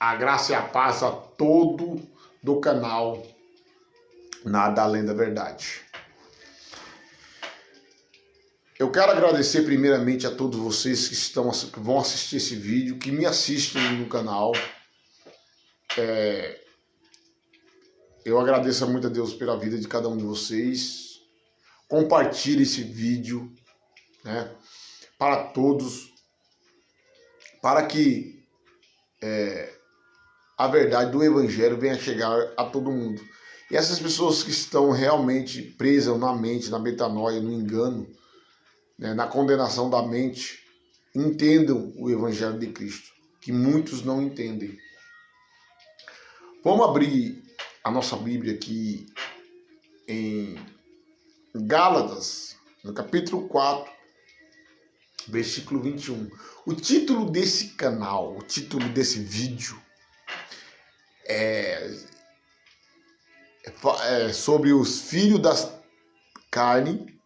A graça e a paz a todo do canal Nada Além da Verdade. Eu quero agradecer primeiramente a todos vocês que vão assistir esse vídeo, que me assistem no canal. Eu agradeço muito a Deus pela vida de cada um de vocês. Compartilhe esse vídeo, né, para todos, para que a verdade do Evangelho venha chegar a todo mundo. E essas pessoas que estão realmente presas na mente, na metanoia, no engano, né, na condenação da mente, entendam o Evangelho de Cristo, que muitos não entendem. Vamos abrir a nossa Bíblia aqui em Gálatas, no capítulo 4, versículo 21. O título desse canal, o título desse vídeo é sobre os filhos da carne,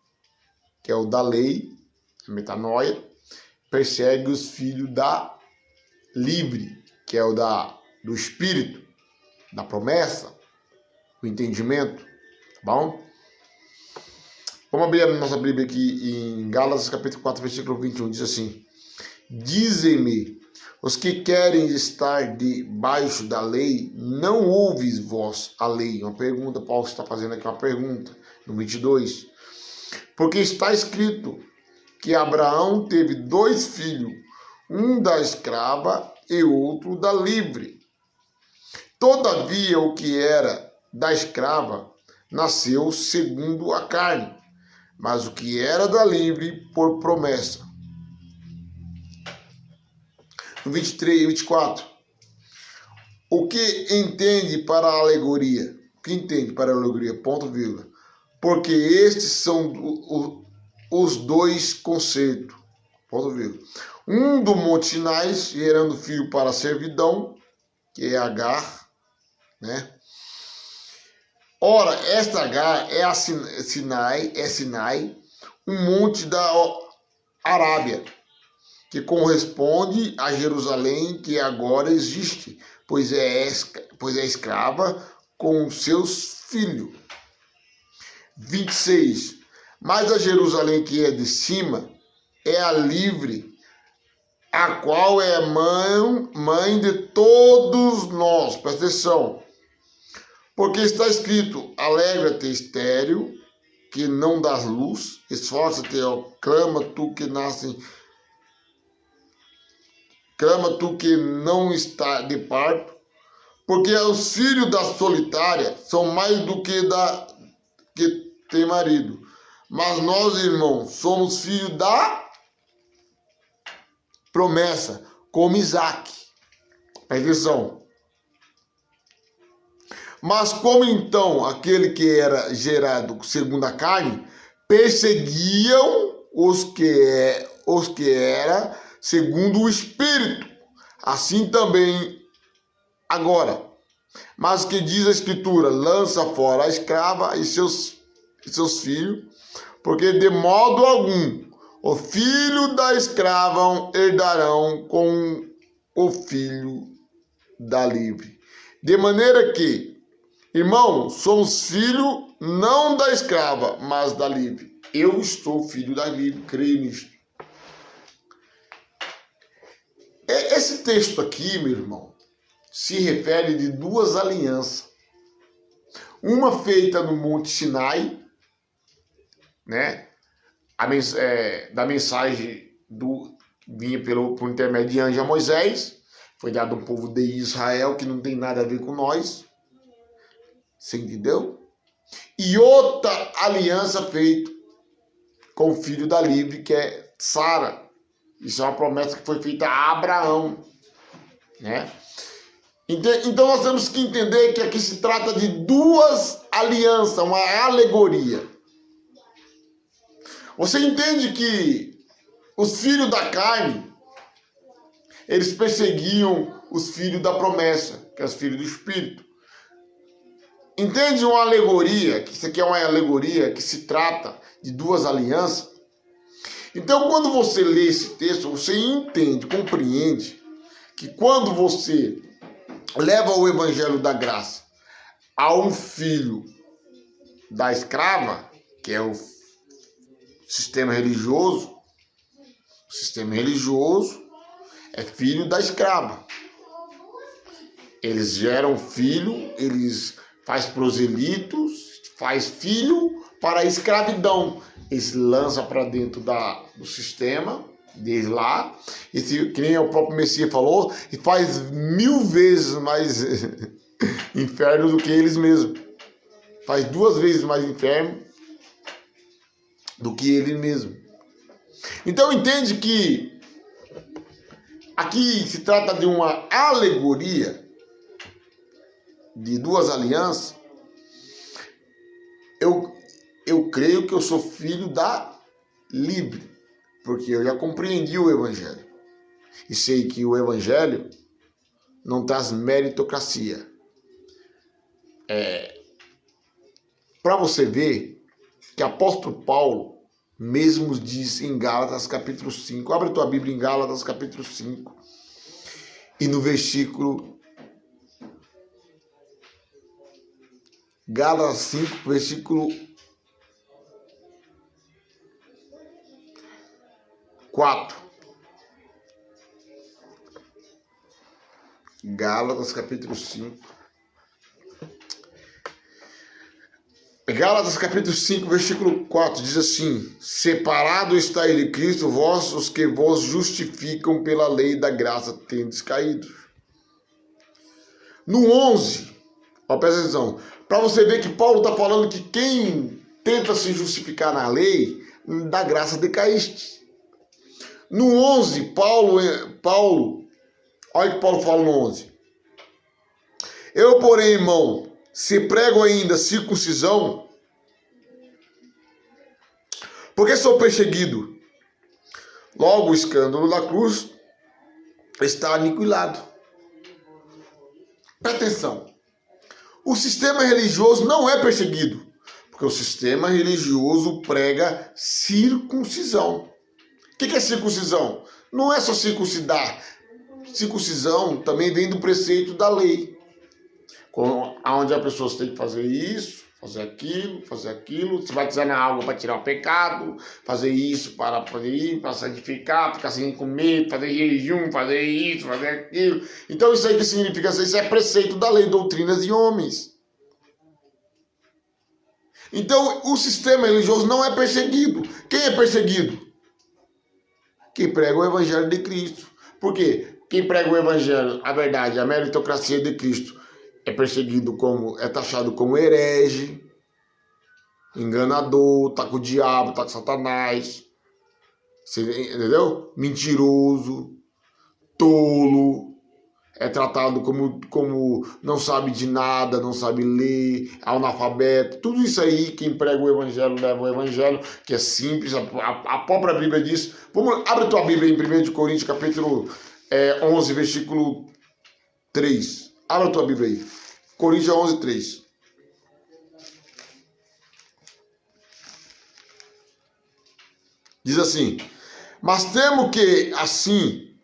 que é o da lei, a metanoia, persegue os filhos da livre, que é o do espírito, da promessa, do entendimento, tá bom? Vamos abrir a nossa Bíblia aqui em Gálatas capítulo 4, versículo 21, diz assim: Dizem-me, os que querem estar debaixo da lei, não ouvis vós a lei? Uma pergunta, Paulo está fazendo aqui uma pergunta, no 22. Porque está escrito que Abraão teve 2 filhos, um da escrava e outro da livre. Todavia, o que era da escrava nasceu segundo a carne, mas o que era da livre por promessa. No 23 e 24. O que entende para a alegoria? O que entende para a alegoria? Ponto, vírgula. Porque estes são os 2 concertos. Ponto, vírgula. Um do Monte Sinai, gerando filho para a servidão, que é Agar, né? Ora, esta Agar é Sinai, um monte da Arábia, que corresponde a Jerusalém, que agora existe, pois é escrava com seus filhos. 26. Mas a Jerusalém que é de cima é a livre, a qual é mãe de todos nós. Presta atenção. Porque está escrito: alegra-te, estéril, que não dás luz, esforça-te, clama tu que não está de parto, porque os filhos da solitária são mais do que tem marido. Mas nós, irmãos, somos filhos da promessa, como Isaac. Presta atenção. Mas como então aquele que era gerado segundo a carne perseguiam os que era segundo o Espírito, assim também agora. Mas o que diz a Escritura? Lança fora a escrava e seus filhos, porque de modo algum o filho da escrava herdarão com o filho da livre. De maneira que, irmão, somos filhos não da escrava, mas da livre. Eu estou filho da livre, creio nisto. Esse texto aqui, meu irmão, se refere de 2 alianças. Uma feita no Monte Sinai, né? Da mensagem vinha por intermédio de anjo a Moisés, foi dado ao povo de Israel, que não tem nada a ver com nós. Você entendeu? E outra aliança feita com o filho da livre, que é Sara. Isso é uma promessa que foi feita a Abraão, né? Então nós temos que entender que aqui se trata de 2 alianças, uma alegoria. Você entende que os filhos da carne, eles perseguiam os filhos da promessa, que é os filhos do Espírito. Entende uma alegoria, que isso aqui é uma alegoria que se trata de 2 alianças? Então, quando você lê esse texto, você entende, compreende que quando você leva o evangelho da graça a um filho da escrava, que é o sistema religioso, o sistema religioso é filho da escrava. Eles geram filho, eles faz proselitos, faz filho para a escravidão. Eles lançam para dentro do sistema deles lá, que nem o próprio Messias falou, e faz 1000 vezes mais inferno do que eles mesmos. Faz 2 vezes mais inferno do que ele mesmo. Então entende que aqui se trata de uma alegoria de 2 alianças. Eu creio que eu sou filho da livre, porque eu já compreendi o evangelho. E sei que o evangelho não traz meritocracia. Para você ver que apóstolo Paulo mesmo diz em Gálatas capítulo 5, abre tua Bíblia em Gálatas capítulo 5, e no versículo Gálatas 5, versículo 4. Gálatas capítulo 5. Gálatas capítulo 5, versículo 4 diz assim: separado estáis de Cristo, vós os que vos justificam pela lei da graça tendes caído. No 11, ó, presta atenção, para você ver que Paulo está falando que quem tenta se justificar na lei, da graça decaíste. No 11, Paulo, olha o que Paulo fala no 11. Eu, porém, irmão, se prego ainda circuncisão, porque sou perseguido. Logo o escândalo da cruz está aniquilado. Presta atenção. O sistema religioso não é perseguido, porque o sistema religioso prega circuncisão. O que é circuncisão? Não é só circuncidar. Circuncisão também vem do preceito da lei, onde a pessoa tem que fazer isso, fazer aquilo, se batizar na água para tirar o pecado, fazer isso para santificar, ficar sem comer, fazer jejum, fazer isso, fazer aquilo. Então isso aí que significa? Isso é preceito da lei, doutrinas de homens. Então o sistema religioso não é perseguido. Quem é perseguido? Quem prega o evangelho de Cristo. Por quê? Quem prega o evangelho, a verdade, a meritocracia de Cristo, é perseguido é taxado como herege, enganador, tá com o diabo, tá com Satanás, entendeu? Mentiroso, tolo, é tratado como não sabe de nada, não sabe ler, analfabeto. Tudo isso aí, quem prega o evangelho leva o evangelho, que é simples, a própria Bíblia diz. Abre tua Bíblia em 1 Coríntios capítulo 11, versículo 3. Abre a tua Bíblia aí. Coríntios 11, 3. Diz assim: mas temo que assim,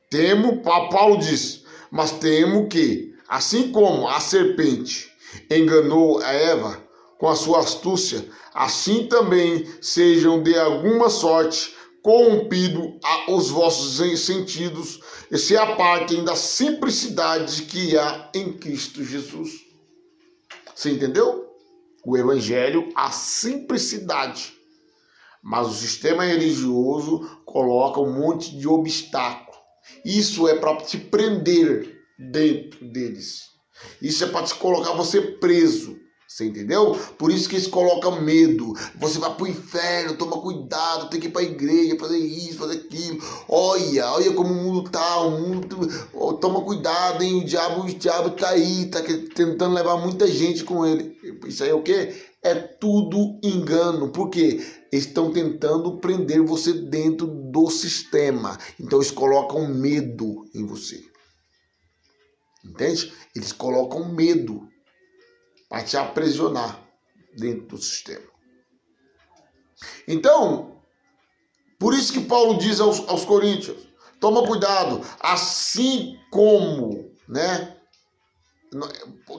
Paulo diz, mas temo que, assim como a serpente enganou a Eva com a sua astúcia, assim também sejam de alguma sorte corrompidos os vossos sentidos e se apartem da simplicidade que há em Cristo Jesus. Você entendeu? O evangelho, a simplicidade. Mas o sistema religioso coloca um monte de obstáculo. Isso é para te prender dentro deles. Isso é para te colocar você preso. Você entendeu? Por isso que eles colocam medo. Você vai pro inferno, toma cuidado, tem que ir pra igreja, fazer isso, fazer aquilo. Olha como o mundo tá, toma cuidado, hein? O diabo tá aí, tá tentando levar muita gente com ele. Isso aí é o quê? É tudo engano. Por quê? Eles estão tentando prender você dentro do sistema. Então eles colocam medo em você. Entende? Eles colocam medo para te aprisionar dentro do sistema. Então, por isso que Paulo diz aos Coríntios, toma cuidado, assim como, né?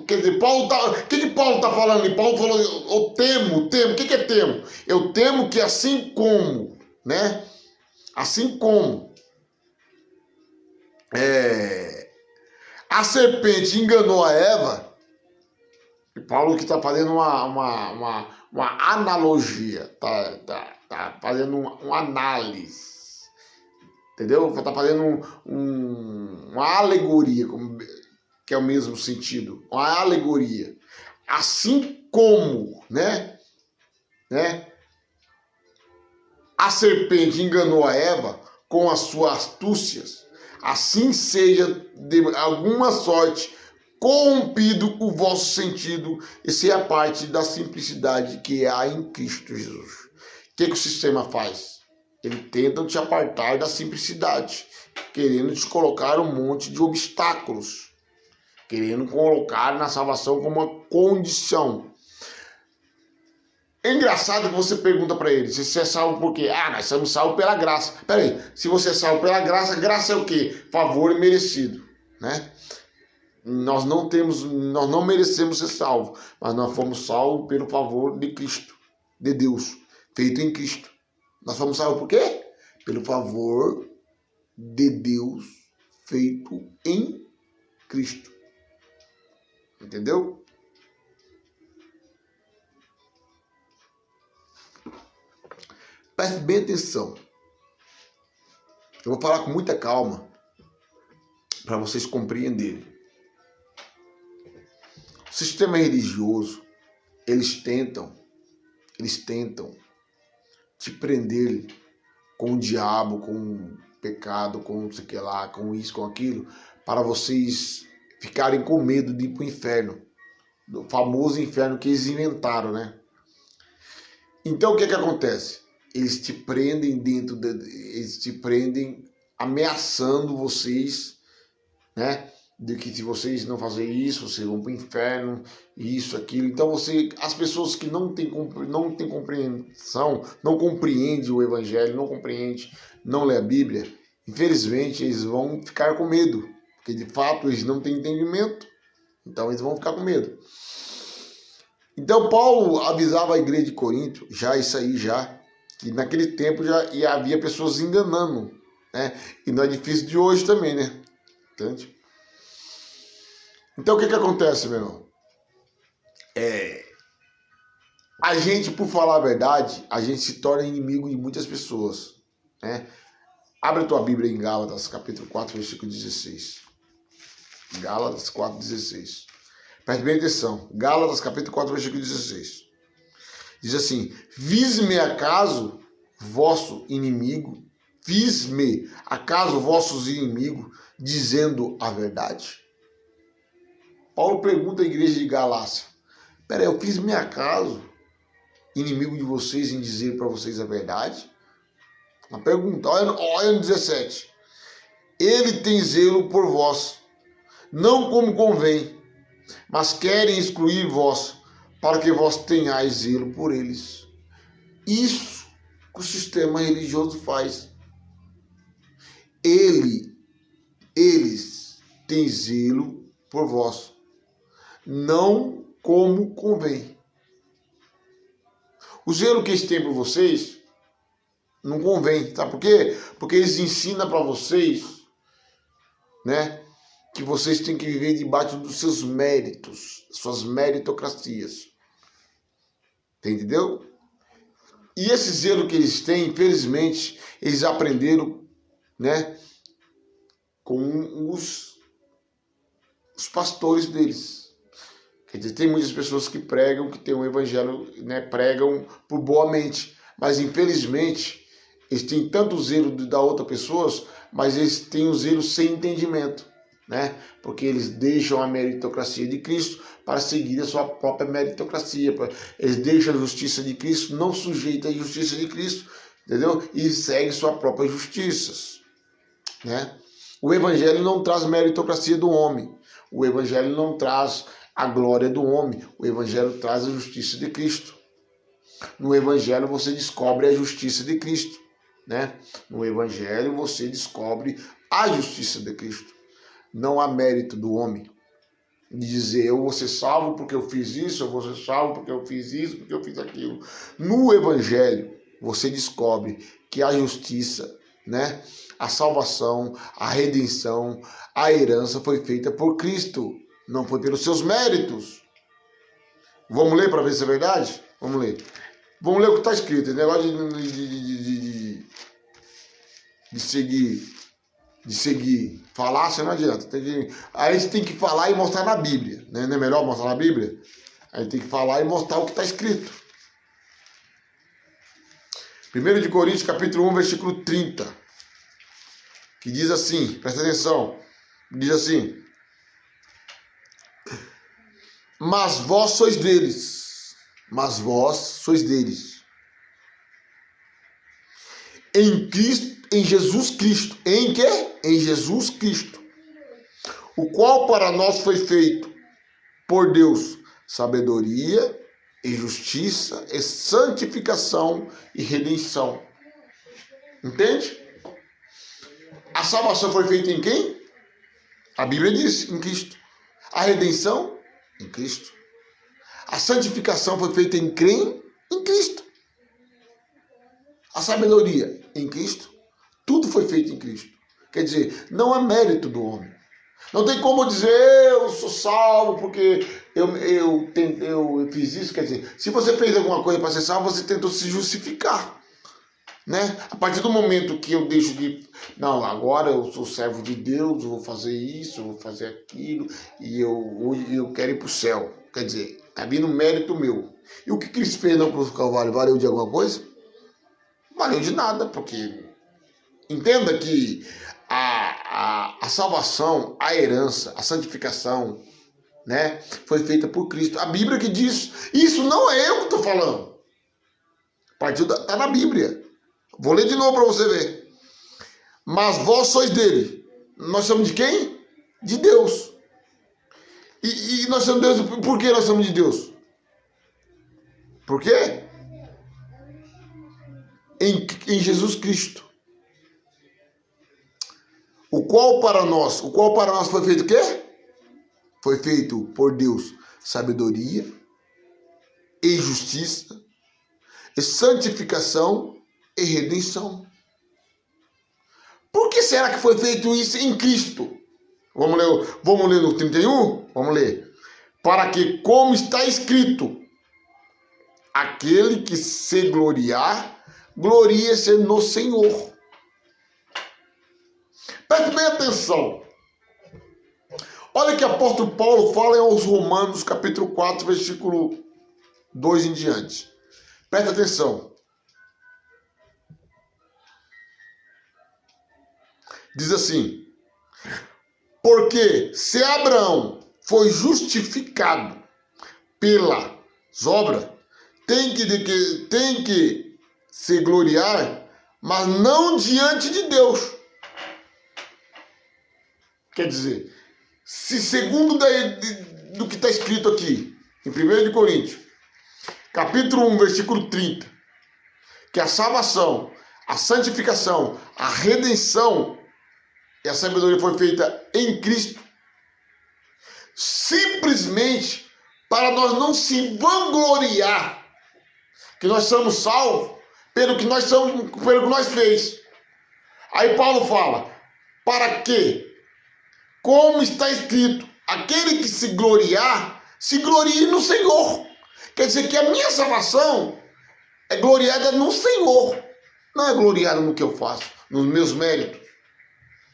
Quer dizer, Paulo o que Paulo está falando ali? Paulo falou, eu temo. O que é temo? Eu temo que assim como, né? Assim como a serpente enganou a Eva, e Paulo que está fazendo uma analogia, tá fazendo uma análise, entendeu? Está fazendo uma alegoria, que é o mesmo sentido, uma alegoria. Assim como, né? A serpente enganou a Eva com as suas astúcias, assim seja de alguma sorte corrompido o vosso sentido, e seja a parte da simplicidade que há em Cristo Jesus. O que o sistema faz? Ele tenta te apartar da simplicidade, querendo te colocar um monte de obstáculos, querendo colocar na salvação como uma condição. É engraçado que você pergunta para ele se você é salvo por quê? Nós somos salvos pela graça. Peraí, se você é salvo pela graça, graça é o quê? Favor merecido, né? Nós não merecemos ser salvos, mas nós fomos salvos pelo favor de Cristo, de Deus, feito em Cristo. Nós fomos salvos por quê? Pelo favor de Deus, feito em Cristo. Entendeu? Preste bem atenção. Eu vou falar com muita calma para vocês compreenderem. O sistema religioso, eles tentam te prender com o diabo, com o pecado, com não sei o que lá, com isso, com aquilo, para vocês ficarem com medo de ir para o inferno, do famoso inferno que eles inventaram, né? Então o que acontece? Eles te prendem eles te prendem ameaçando vocês, né? De que se vocês não fazerem isso, vocês vão para o inferno, isso, aquilo. Então as pessoas que não têm compreensão, não compreendem o evangelho, não lê a Bíblia, infelizmente eles vão ficar com medo, porque de fato eles não têm entendimento, então eles vão ficar com medo. Então Paulo avisava a igreja de Corinto, que naquele tempo já havia pessoas enganando, né? E não é difícil de hoje também, né? Entende? Então o que acontece, meu irmão? A gente, por falar a verdade, a gente se torna inimigo de muitas pessoas, né? Abre a tua Bíblia em Gálatas, capítulo 4, versículo 16. Gálatas 4, 16. Preste bem atenção. Gálatas, capítulo 4, versículo 16. Diz assim: Fiz-me acaso vossos inimigos, dizendo a verdade? Paulo pergunta à igreja de Galácia: peraí, eu fiz-me acaso inimigo de vocês em dizer para vocês a verdade? Uma pergunta, olha no 17. Ele tem zelo por vós, não como convém, mas querem excluir vós, para que vós tenhais zelo por eles. Isso que o sistema religioso faz. Eles têm zelo por vós, não como convém. O zelo que eles têm por vocês não convém, sabe por quê? Porque eles ensinam para vocês, né, que vocês têm que viver debaixo dos seus méritos, suas meritocracias. Entendeu? E esse zelo que eles têm, infelizmente, eles aprenderam, né, com os pastores deles. Quer dizer, tem muitas pessoas que pregam, que tem um evangelho, né, pregam por boa mente, mas infelizmente eles têm tanto zelo da outra pessoas, mas eles têm o zelo sem entendimento, né? Porque eles deixam a meritocracia de Cristo para seguir a sua própria meritocracia. Eles deixam a justiça de Cristo, não sujeita à justiça de Cristo, entendeu? E seguem sua própria justiça, né? O evangelho não traz meritocracia do homem. O evangelho não traz a glória do homem. O evangelho traz a justiça de Cristo. No evangelho você descobre a justiça de Cristo, né? No evangelho você descobre a justiça de Cristo. Não há mérito do homem. de dizer eu vou ser salvo porque eu fiz isso, eu vou ser salvo porque eu fiz isso, porque eu fiz aquilo. No Evangelho, você descobre que a justiça, né, a salvação, a redenção, a herança foi feita por Cristo, não foi pelos seus méritos. Vamos ler para ver se é verdade? Vamos ler. Vamos ler o que está escrito. Esse negócio de seguir falácia não adianta. Aí a gente tem que falar e mostrar na Bíblia. Né? Não é melhor mostrar na Bíblia? A gente tem que falar e mostrar o que está escrito. 1 Coríntios, capítulo 1, versículo 30. Que diz assim, presta atenção. Diz assim: mas vós sois deles. Mas vós sois deles. Em Cristo, em Jesus Cristo. Em quê? Em Jesus Cristo. O qual para nós foi feito por Deus sabedoria e justiça e santificação e redenção. Entende? A salvação foi feita em quem? A Bíblia diz, em Cristo. A redenção, em Cristo. A santificação foi feita em quem? Em Cristo. A sabedoria, em Cristo. Tudo foi feito em Cristo. Quer dizer, não é mérito do homem. Não tem como dizer, eu sou salvo porque eu fiz isso. Quer dizer, se você fez alguma coisa para ser salvo, você tentou se justificar. Né? A partir do momento que eu deixo de... Não, agora eu sou servo de Deus, eu vou fazer isso, eu vou fazer aquilo, e hoje eu quero ir para o céu. Quer dizer, está vindo mérito meu. E o que Cristo fez na cruz do Calvário valeu de alguma coisa? Valeu de nada, porque... Entenda que a salvação, a herança, a santificação, né, foi feita por Cristo. A Bíblia que diz, isso não é eu que estou falando. Está na Bíblia. Vou ler de novo para você ver. Mas vós sois dele. Nós somos de quem? De Deus. E nós somos de Deus. Por que nós somos de Deus? Por quê? Em Jesus Cristo. O qual para nós foi feito o quê? Foi feito por Deus sabedoria e justiça e santificação e redenção. Por que será que foi feito isso em Cristo? Vamos ler no 31? Vamos ler. Para que, como está escrito, aquele que se gloriar, glorie-se no Senhor. Preste bem atenção. Olha que o apóstolo Paulo fala aos Romanos, capítulo 4, versículo 2 em diante. Preste atenção. Diz assim: porque se Abraão foi justificado pelas obras, tem que se gloriar, mas não diante de Deus. Quer dizer, se segundo do que está escrito aqui, em 1 Coríntios, capítulo 1, versículo 30, que a salvação, a santificação, a redenção e a sabedoria foi feita em Cristo, simplesmente para nós não se vangloriar que nós somos salvos pelo que nós fez. Aí Paulo fala, para que, como está escrito, aquele que se gloriar, se glorie no Senhor. Quer dizer que a minha salvação é gloriada no Senhor, não é gloriada no que eu faço, nos meus méritos,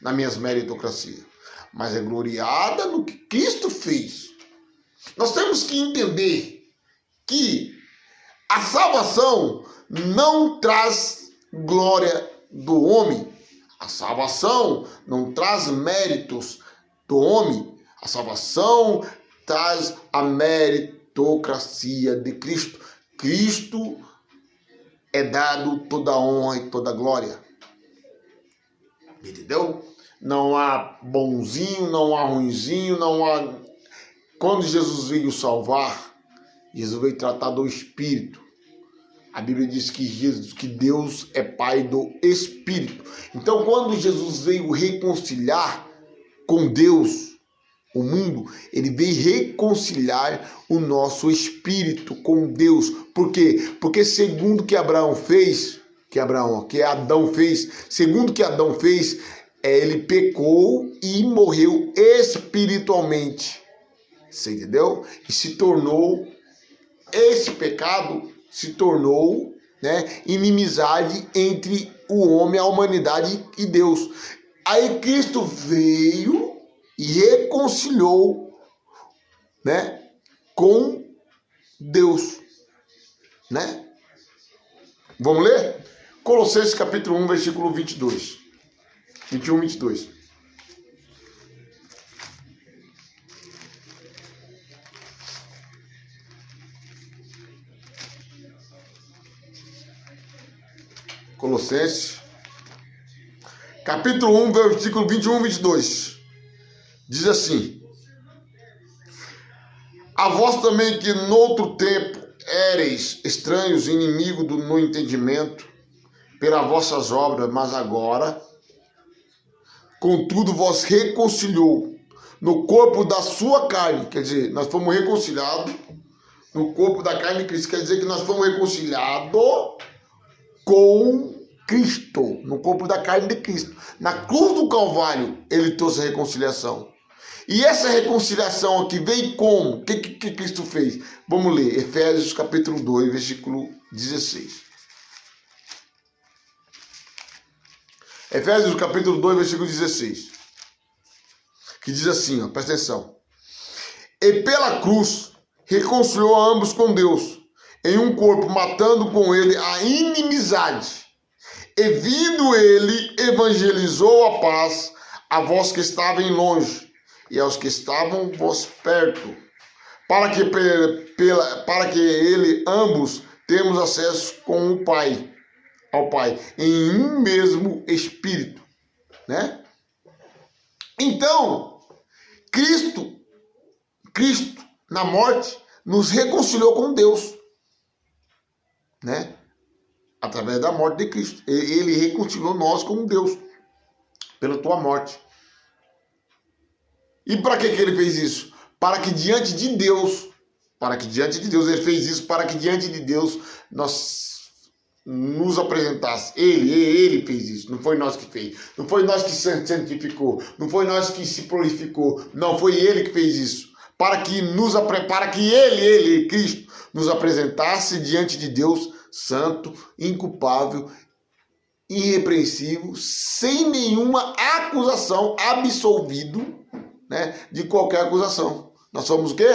nas minhas meritocracias, mas é gloriada no que Cristo fez. Nós temos que entender que a salvação não traz glória do homem, a salvação não traz méritos do homem, a salvação traz a meritocracia de Cristo. Cristo é dado toda a honra e toda a glória. Entendeu? Não há bonzinho, não há ruinzinho, não há... Quando Jesus veio salvar, Jesus veio tratar do Espírito. A Bíblia diz que Deus é Pai do Espírito. Então, quando Jesus veio reconciliar com Deus, o mundo, ele veio reconciliar o nosso espírito com Deus. Por quê? Porque segundo que Adão fez, segundo que Adão fez, ele pecou e morreu espiritualmente. Você entendeu? E se tornou, esse pecado se tornou, né, inimizade entre o homem, a humanidade e Deus. Aí Cristo veio e reconciliou, né, com Deus, né? Vamos ler? Colossenses capítulo 1, versículo 22. 21, 22. Colossenses, capítulo 1, versículo 21 e 22. Diz assim: a vós também que noutro tempo éreis estranhos, inimigos no entendimento, pelas vossas obras, mas agora, contudo, vos reconciliou no corpo da sua carne. Quer dizer, nós fomos reconciliados no corpo da carne de Cristo. Quer dizer que nós fomos reconciliados com Cristo, no corpo da carne de Cristo. Na cruz do Calvário, ele trouxe a reconciliação. E essa reconciliação aqui veio como? O que Cristo fez? Vamos ler, Efésios capítulo 2, versículo 16. Efésios capítulo 2, versículo 16. Que diz assim, ó, presta atenção. E pela cruz reconciliou ambos com Deus, em um corpo, matando com ele a inimizade. E vindo ele, evangelizou a paz a vós que estavam longe, e aos que estavam vos perto, para que ele ambos temos acesso com o Pai, ao Pai, em um mesmo Espírito, né? Então, Cristo, na morte, nos reconciliou com Deus, né? Através da morte de Cristo. Ele reconciliou nós com Deus, pela tua morte. E para que ele fez isso? Para que diante de Deus, ele fez isso, para que diante de Deus nós nos apresentasse. Ele fez isso, não foi nós que fez, não foi nós que se santificou, não foi nós que se purificou, não, foi ele que fez isso. Para que ele, Cristo, nos apresentasse diante de Deus santo, inculpável, irrepreensível, sem nenhuma acusação, absolvido, né, de qualquer acusação. Nós somos o quê?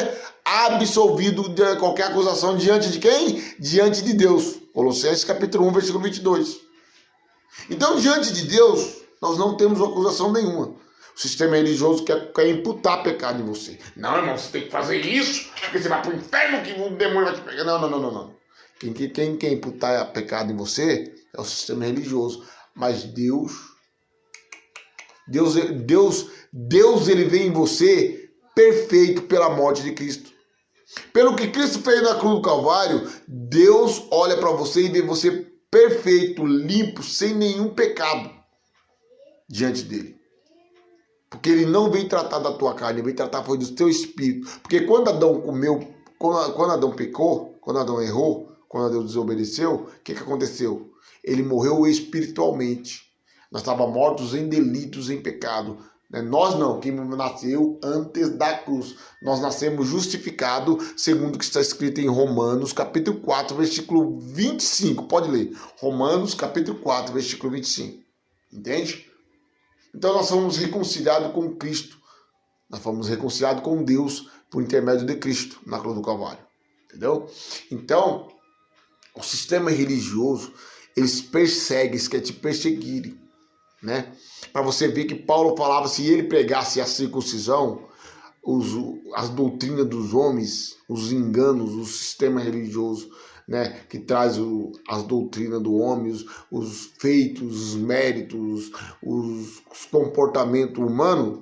Absolvido de qualquer acusação diante de quem? Diante de Deus. Colossenses capítulo 1, versículo 22. Então, diante de Deus, nós não temos acusação nenhuma. O sistema religioso quer imputar pecado em você. Não, irmão, você tem que fazer isso, porque você vai para o inferno que o demônio vai te pegar. Não. Quem quer imputar pecado em você é o sistema religioso. Mas Deus ele vem em você perfeito pela morte de Cristo. Pelo que Cristo fez na cruz do Calvário, Deus olha para você e vê você perfeito, limpo, sem nenhum pecado diante dele. Porque ele não veio tratar da tua carne, ele veio tratar foi do teu espírito. Porque quando Adão pecou, quando Adão errou, quando Deus desobedeceu, o que aconteceu? Ele morreu espiritualmente. Nós estávamos mortos em delitos, em pecado. Nós não, quem nasceu antes da cruz. Nós nascemos justificados, segundo o que está escrito em Romanos, capítulo 4, versículo 25. Pode ler. Romanos, capítulo 4, versículo 25. Entende? Então nós fomos reconciliados com Cristo. Nós fomos reconciliados com Deus por intermédio de Cristo na cruz do Calvário. Entendeu? Então, o sistema religioso, eles perseguem, eles querem te perseguirem, né? Para você ver que Paulo falava, se ele pregasse a circuncisão, as doutrinas dos homens, os enganos, o sistema religioso, né, que traz as doutrinas do homem, os feitos, os méritos, os comportamentos humanos,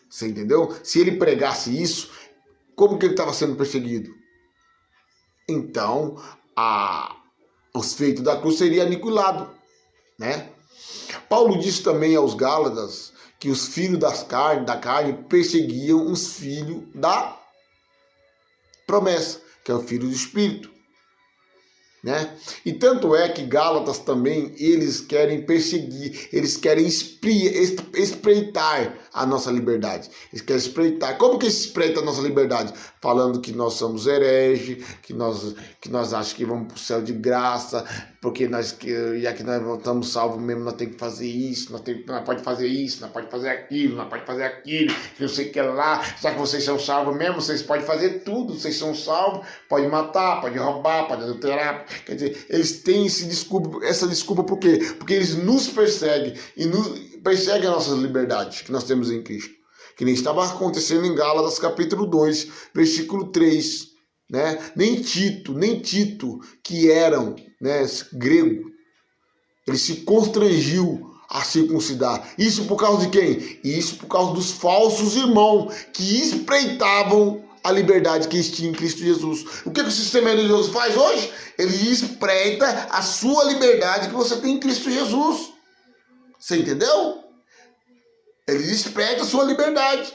você entendeu? Se ele pregasse isso, como que ele estava sendo perseguido? Então, os feitos da cruz seriam aniquilados, né? Paulo disse também aos Gálatas que os filhos da carne perseguiam os filhos da promessa, que é o filho do Espírito. Né? E tanto é que Gálatas também, eles querem perseguir, eles querem espreitar a nossa liberdade. Eles querem espreitar. Como que espreita a nossa liberdade? Falando que nós somos hereges, que nós achamos que vamos para o céu de graça, porque já que nós estamos salvos mesmo, nós temos que fazer isso, nós pode fazer isso, nós pode fazer aquilo, nós pode fazer aquilo, que não sei o que lá, já que vocês são salvos mesmo, vocês podem fazer tudo, vocês são salvos, pode matar, pode roubar, pode adulterar. Quer dizer, eles têm essa desculpa por quê? Porque eles nos perseguem e perseguem as nossas liberdades que nós temos em Cristo. Que nem estava acontecendo em Gálatas capítulo 2, versículo 3. Né? Nem Tito, que eram, né, grego, ele se constrangiu a circuncidar. Isso por causa de quem? Isso por causa dos falsos irmãos que espreitavam a liberdade que existia em Cristo Jesus. O que o sistema religioso faz hoje? Ele espreita a sua liberdade que você tem em Cristo Jesus. Você entendeu? Ele espreita a sua liberdade,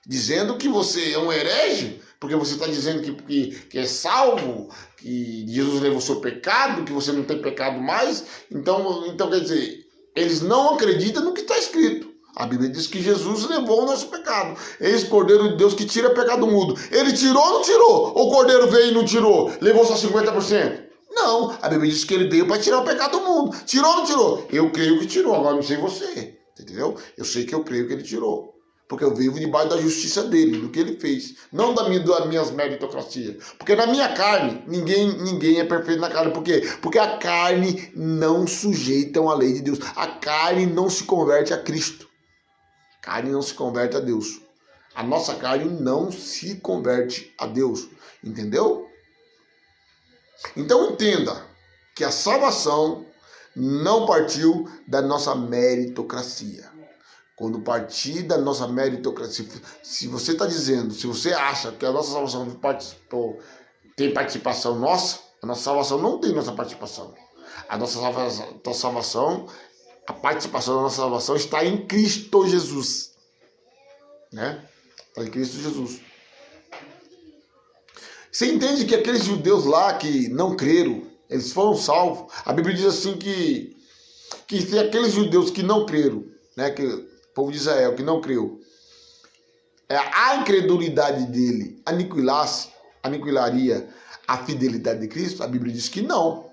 dizendo que você é um herege, porque você está dizendo que é salvo, que Jesus levou o seu pecado, que você não tem pecado mais. Então quer dizer, eles não acreditam no que está escrito. A Bíblia diz que Jesus levou o nosso pecado. Eis o Cordeiro de Deus que tira pecado do mundo. Ele tirou ou não tirou? Ou o Cordeiro veio e não tirou? Levou só 50%? Não, a Bíblia diz que ele veio para tirar o pecado do mundo. Tirou ou não tirou? Eu creio que tirou, agora não sei você. Entendeu? Eu sei que eu creio que ele tirou. Porque eu vivo debaixo da justiça dele, do que ele fez. Não das minhas meritocracias. Porque na minha carne, ninguém é perfeito na carne. Por quê? Porque a carne não sujeita a lei de Deus. A carne não se converte a Cristo. A carne não se converte a Deus. A nossa carne não se converte a Deus. Entendeu? Então entenda que a salvação não partiu da nossa meritocracia. Quando partir da nossa meritocracia, se você está dizendo, se você acha que a nossa salvação tem participação nossa, a nossa salvação não tem nossa participação. A nossa salvação, a participação da nossa salvação está em Cristo Jesus. Né? Está em Cristo Jesus. Você entende que aqueles judeus lá que não creram, eles foram salvos? A Bíblia diz assim que se aqueles judeus que não creram, né, que o povo de Israel que não creu, a incredulidade dele aniquilaria a fidelidade de Cristo, a Bíblia diz que não.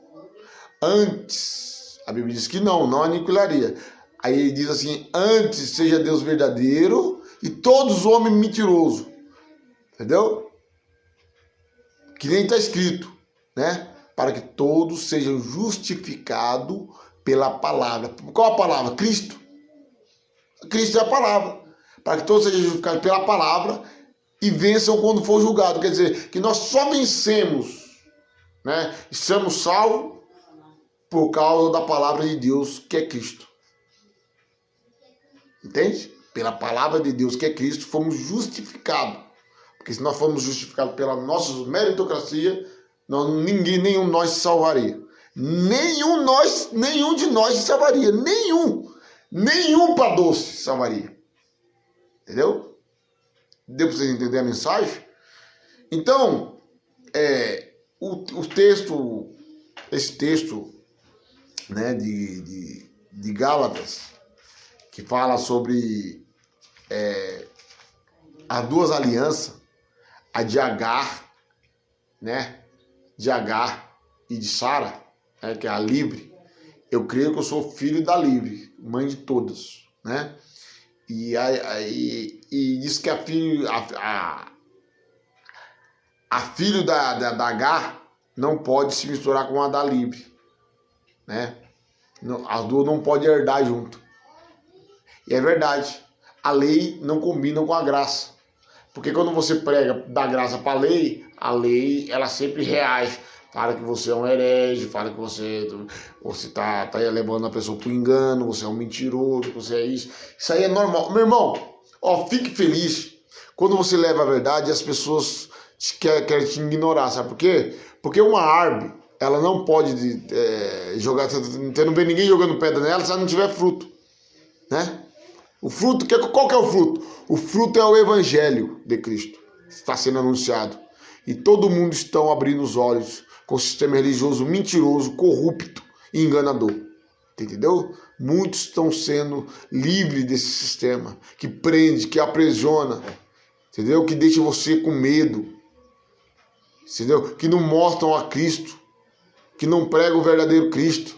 Antes, a Bíblia diz que não aniquilaria. Aí ele diz assim, antes seja Deus verdadeiro e todos os homens mentirosos. Entendeu? Que nem está escrito, né? Para que todos sejam justificados pela palavra. Qual a palavra? Cristo. Cristo é a palavra. Para que todos sejam justificados pela palavra e vençam quando for julgado. Quer dizer, que nós só vencemos, né? E somos salvos por causa da palavra de Deus, que é Cristo. Entende? Pela palavra de Deus, que é Cristo, fomos justificados. Porque se nós formos justificados pela nossa meritocracia, nenhum de nós se salvaria. Nenhum de nós se salvaria. Nenhum para doce se salvaria. Entendeu? Deu para vocês entenderem a mensagem? Então, esse texto, né, de Gálatas, que fala sobre as duas alianças, a de Agar, né, de Agar e de Sara, né, que é a livre. Eu creio que eu sou filho da livre, mãe de todas, né? E diz que a filho da Agar não pode se misturar com a da livre, né? As duas não podem herdar junto. E é verdade, a lei não combina com a graça. Porque quando você prega da graça para a lei ela sempre reage. Fala que você é um herege, fala que você tá levando a pessoa para o engano, você é um mentiroso, você é isso. Isso aí é normal. Meu irmão, fique feliz quando você leva a verdade e as pessoas querem te ignorar. Sabe por quê? Porque uma árvore, ela não pode jogar... Você não vê ninguém jogando pedra nela se ela não tiver fruto, né? O fruto, qual que é o fruto? O fruto é o evangelho de Cristo. Está sendo anunciado. E todo mundo está abrindo os olhos com o sistema religioso mentiroso, corrupto e enganador. Entendeu? Muitos estão sendo livres desse sistema que prende, que aprisiona, entendeu? Que deixa você com medo, entendeu? Que não mostram a Cristo, que não prega o verdadeiro Cristo.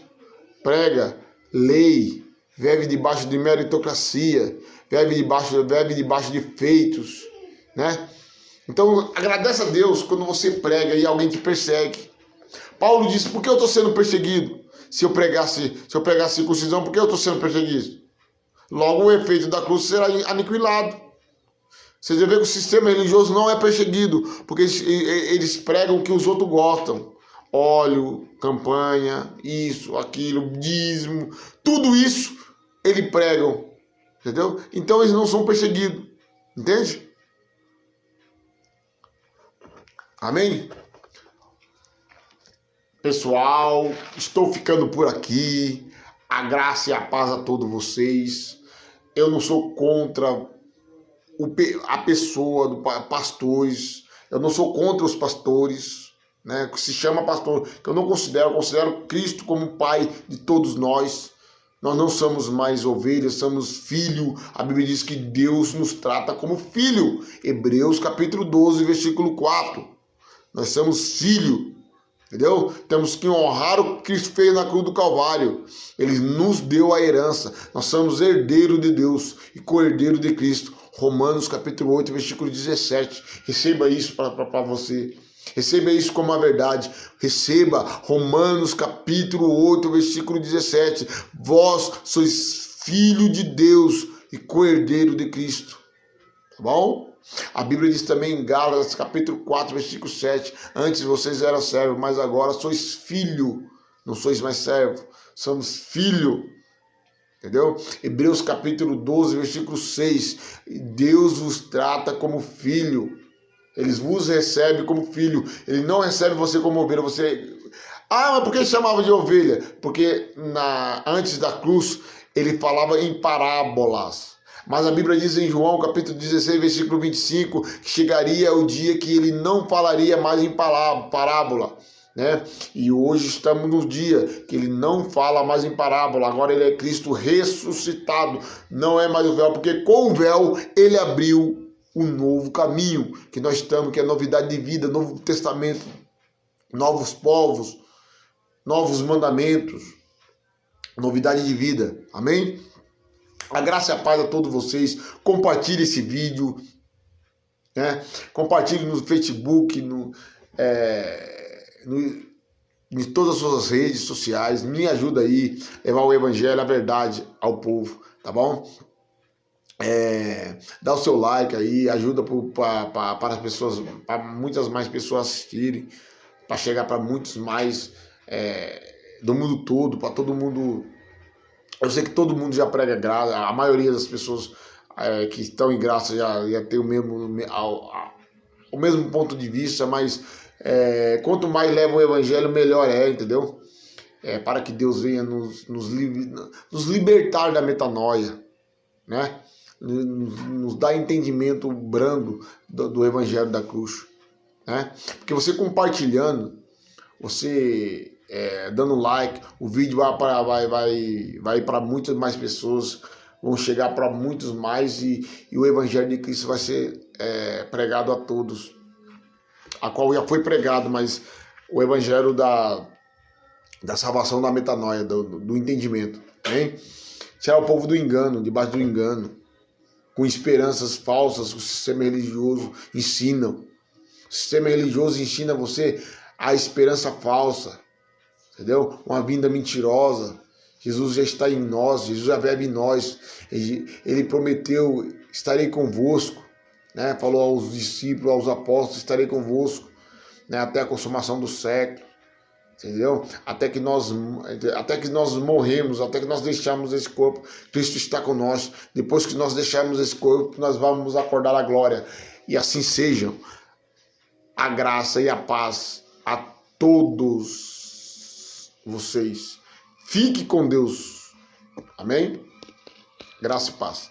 Prega lei, vive debaixo de meritocracia, vive debaixo de feitos, né? Então, agradece a Deus quando você prega e alguém te persegue. Paulo disse, por que eu estou sendo perseguido? Se eu pregasse circuncisão, por que eu estou sendo perseguido? Logo, o efeito da cruz será aniquilado. Você já vê que o sistema religioso não é perseguido, porque eles pregam o que os outros gostam. Óleo, campanha, isso, aquilo, dízimo, tudo isso eles pregam, entendeu? Então eles não são perseguidos, entende? Amém? Pessoal, estou ficando por aqui. A graça e a paz a todos vocês. Eu não sou contra a pessoa do pastores. Eu não sou contra os pastores, né? Que se chama pastor, que eu não considero. Eu considero Cristo como Pai de todos nós. Nós não somos mais ovelhas, somos filho. A Bíblia diz que Deus nos trata como filho. Hebreus capítulo 12, versículo 4. Nós somos filho. Entendeu? Temos que honrar o que Cristo fez na cruz do Calvário. Ele nos deu a herança. Nós somos herdeiros de Deus e co-herdeiro de Cristo. Romanos capítulo 8, versículo 17. Receba isso para você. Receba isso como uma verdade. Receba Romanos capítulo 8, versículo 17. Vós sois filho de Deus e co-herdeiro de Cristo. Tá bom? A Bíblia diz também em Gálatas capítulo 4, versículo 7. Antes vocês eram servos, mas agora sois filho. Não sois mais servo, somos filho. Entendeu? Hebreus capítulo 12, versículo 6. Deus vos trata como filho. Ele vos recebe como filho. Ele não recebe você como ovelha. Mas por que ele chamava de ovelha? Porque antes da cruz ele falava em parábolas. Mas a Bíblia diz em João capítulo 16, versículo 25, que chegaria o dia que ele não falaria mais em parábola, né? E hoje estamos no dia que ele não fala mais em parábola. Agora ele é Cristo ressuscitado. Não é mais o véu, porque com o véu ele abriu um novo caminho que nós estamos, que é novidade de vida, novo testamento, novos povos, novos mandamentos, novidade de vida. Amém? A graça e a paz a todos vocês. Compartilhe esse vídeo, né? Compartilhe no Facebook, em todas as suas redes sociais. Me ajuda aí a levar o evangelho, a verdade ao povo, tá bom? Dá o seu like aí, ajuda para as pessoas, para muitas mais pessoas assistirem, para chegar para muitos mais do mundo todo, para todo mundo. Eu sei que todo mundo já prega graça, a maioria das pessoas que estão em graça já tem o mesmo ponto de vista, mas quanto mais leva o evangelho, melhor entendeu? Para que Deus venha nos libertar da metanoia, né? Nos dar entendimento brando do evangelho da cruz, né? Porque você compartilhando, você dando like, o vídeo vai para muitas mais pessoas, vão chegar para muitos mais e o evangelho de Cristo vai ser pregado a todos, a qual já foi pregado, mas o evangelho da salvação, da metanoia, do entendimento, hein? Tirar o povo do engano, debaixo do engano, com esperanças falsas que o sistema religioso ensina. O sistema religioso ensina você a esperança falsa, entendeu? Uma vinda mentirosa. Jesus já está em nós, Jesus já vive em nós. Ele prometeu, estarei convosco, né? Falou aos discípulos, aos apóstolos, estarei convosco, né? Até a consumação do século, entendeu? Até que nós morremos, até que nós deixamos esse corpo, Cristo está conosco. Depois que nós deixarmos esse corpo, nós vamos acordar a glória. E assim sejam. A graça e a paz a todos vocês. Fique com Deus. Amém? Graça e paz.